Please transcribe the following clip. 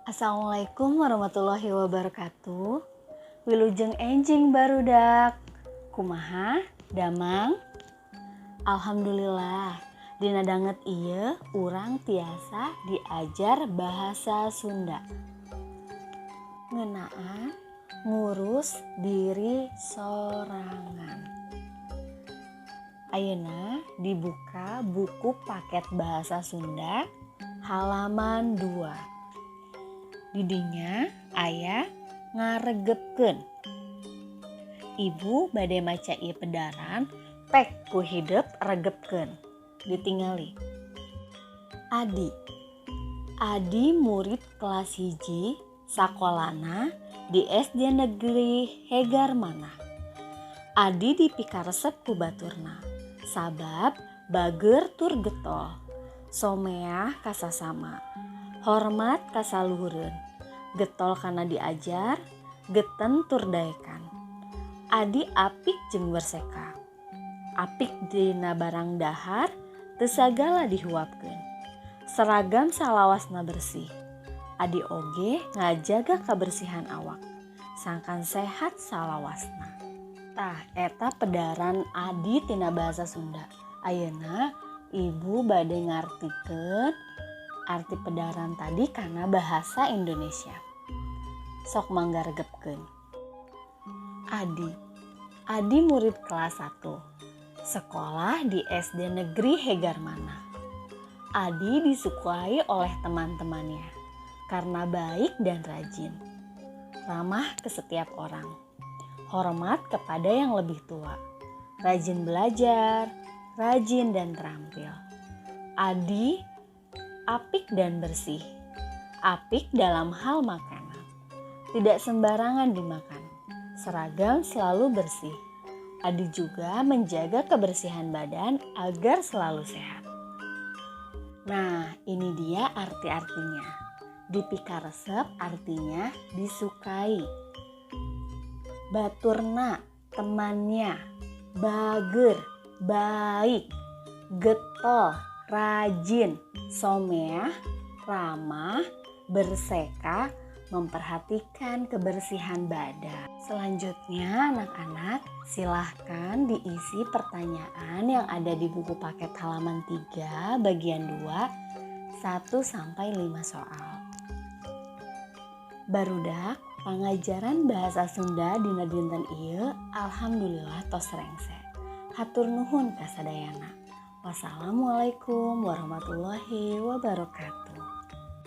Assalamualaikum warahmatullahi wabarakatuh. Wilujeng enjing barudak. Kumaha? Damang? Alhamdulillah. Dina danget ieu urang tiasa diajar bahasa Sunda. Ngeunaan ngurus diri sorangan. Ayeuna dibuka buku paket bahasa Sunda halaman 2. Didinya aya ngaregepkeun. Ibu bade maca ieu pedaran pek ku hideep regepkeun. Ditingali. Adi murid kelas 1 sakolana di SD Negeri Hegarmanah. Adi dipikaresep ku baturna sabab bager tur getol, someah kasasama, hormat kasaluhureun, getol kana diajar, geten tur daekan. Adi apik jeung berseka, apik dina barang dahar teu sagala dihuapkeun, seragam salawasna bersih. Adi oge ngajaga kabersihan awak, sangkan sehat salawasna. Tah eta pedaran Adi tina bahasa Sunda. Ayeuna ibu bade ngartikeun arti pedaran tadi kana bahasa Indonesia. Sok mangga regepkeun. Adi murid kelas 1. Sekolah di SD Negeri Hegarmanah. Adi disukai oleh teman-temannya karena baik dan rajin. Ramah ke setiap orang. Hormat kepada yang lebih tua. Rajin belajar, rajin dan terampil. Adi apik dan bersih. Apik dalam hal makanan. Tidak sembarangan dimakan. Seragam selalu bersih. Adi juga menjaga kebersihan badan agar selalu sehat. Nah, ini dia arti-artinya. Dipikaresep artinya disukai. Baturna temannya, bager baik, getol rajin, someah ramah, berseka memperhatikan kebersihan badan. Selanjutnya anak-anak silahkan diisi pertanyaan yang ada di buku paket halaman 3 bagian 2 1-5 soal. Barudak pangajaran bahasa Sunda dina dinten ieu alhamdulillah tos rengse. Hatur nuhun kasadayana. Wassalamualaikum warahmatullahi wabarakatuh.